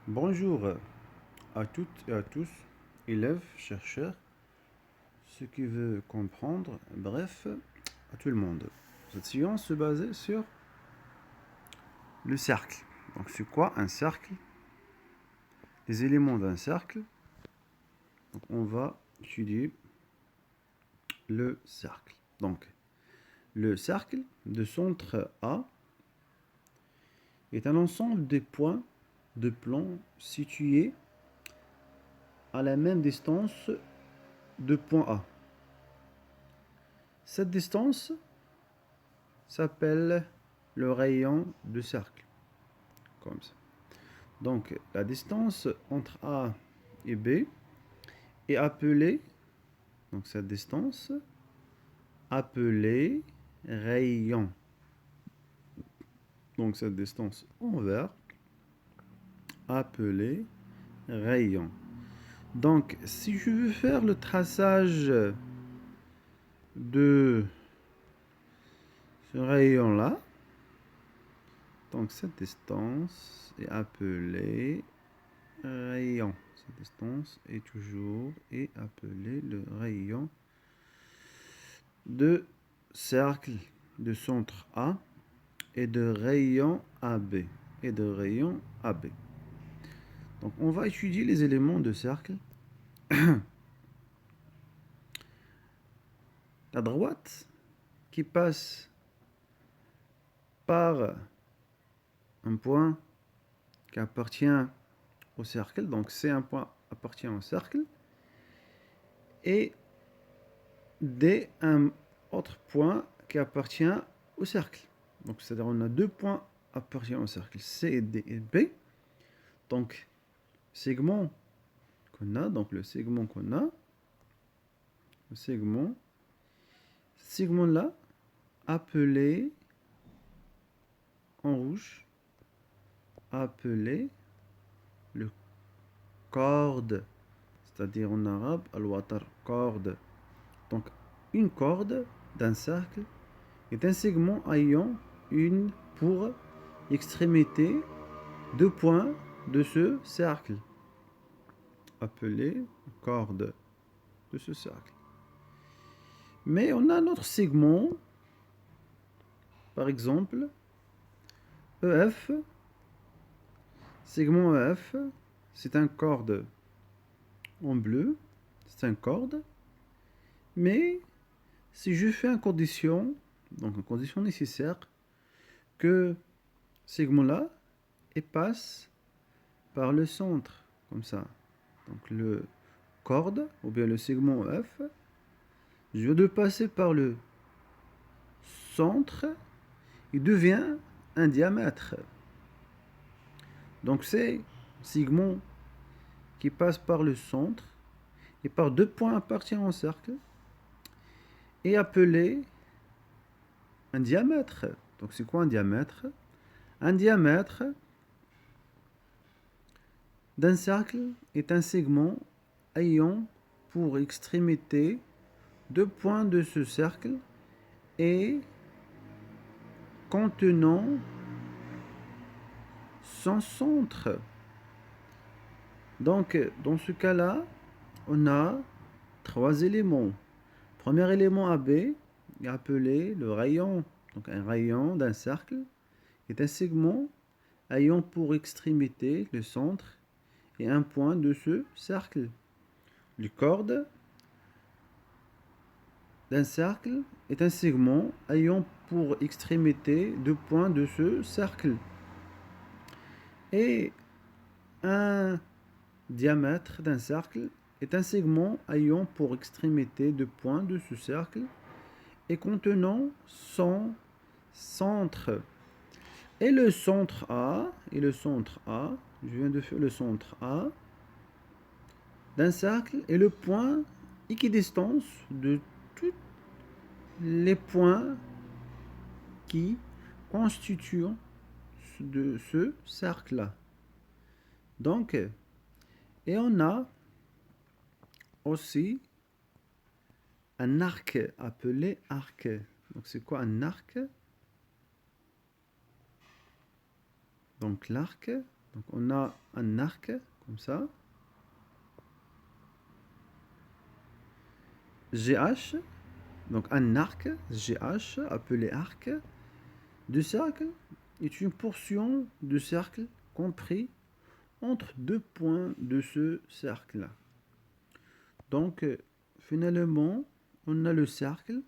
Bonjour à toutes et à tous, élèves, chercheurs, ceux qui veulent comprendre, bref, à tout le monde. Cette séance se basait sur le cercle. Donc c'est quoi un cercle? Les éléments d'un cercle. Donc on va étudier le cercle. Donc le cercle de centre A est un ensemble de points de plan situés à la même distance de point A. Cette distance s'appelle le rayon de cercle, comme ça. Donc la distance entre A et B est appelée, donc cette distance, appelée rayon. Donc cette distance en vert, appelée rayon. Donc si je veux faire le traçage de ce rayon-là, donc cette distance est appelée rayon. Cette distance est toujours appelée le rayon de cercle de centre A et de rayon AB. Donc on va étudier les éléments de cercle. La droite qui passe par un point qui appartient au cercle, donc c'est un point appartient au cercle, et D un autre point qui appartient au cercle. Donc c'est-à-dire on a deux points appartenant au cercle, C, D et B. Donc segment qu'on a, donc le segment qu'on a, le segment là, appelé en rouge, appelé le corde, c'est-à-dire en arabe, al-watar, corde. Donc une corde d'un cercle est un segment ayant une pour extrémité deux points de ce cercle, appelé corde de ce cercle. Mais on a un autre segment, par exemple, EF. Segment EF, c'est un corde en bleu, c'est un corde. Mais si je fais une condition, donc une condition nécessaire, que segment-là passe par le centre, comme ça. Donc le corde, ou bien le segment F, je dois passer par le centre, il devient un diamètre. Donc c'est segment qui passe par le centre et par deux points appartenant au cercle est appelé un diamètre. Donc c'est quoi un diamètre? Un diamètre d'un cercle est un segment ayant pour extrémité deux points de ce cercle et contenant son centre. Donc, dans ce cas-là, on a trois éléments. Premier élément AB est appelé le rayon. Donc, un rayon d'un cercle est un segment ayant pour extrémité le centre et un point de ce cercle. Le corde d'un cercle est un segment ayant pour extrémité deux points de ce cercle. Et un diamètre d'un cercle est un segment ayant pour extrémité deux points de ce cercle et contenant son centre. Et le centre A, je viens de faire le centre A d'un cercle est le point équidistance de tous les points qui constituent de ce cercle-là. Donc, et on a aussi un arc appelé arc. Donc c'est quoi un arc? Donc l'arc Donc on a un arc, comme ça. GH, donc un arc, GH, appelé arc de cercle, est une portion de cercle compris entre deux points de ce cercle-là. Donc, finalement, on a le cercle,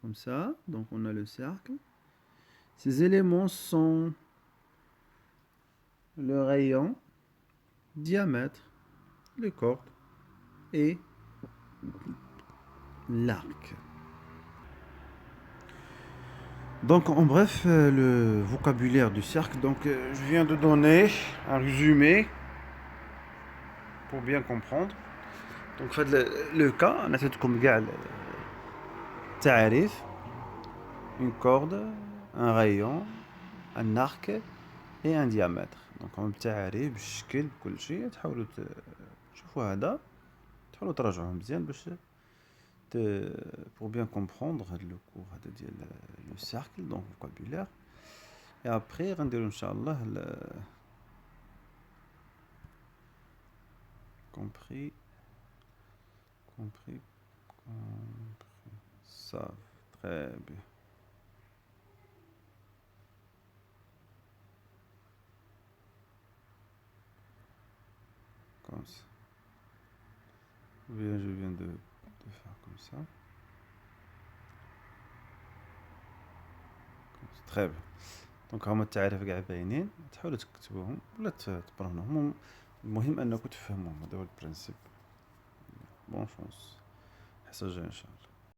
comme ça. Donc, on a le cercle. Ces éléments sont le rayon, diamètre, les cordes et l'arc. Donc, en bref, le vocabulaire du cercle. Donc, je viens de donner un résumé pour bien comprendre. Donc, fait le cas, on a fait comme gal, تعريف, une corde, un rayon, un arc et un diamètre. Donc هم بالتعاريف بالشكل بكل شيء تحاولوا تشوفوا هذا تحاولوا تراجعوه مزيان باش pour bien comprendre هاد لو كور هذا ديال لو سيركل دونك vocabulaire. Et après غنديرو ان شاء الله compris compris compris ça très bien. Comme ça. Je viens de faire comme ça. Très bien. دونك هما التعاريف كاع باينين تحاولوا تكتبوهم ولا تبرهنوهم المهم انكم تفهموهم هذا هو البرانسيب بون شونس الحصه الجايه ان شاء الله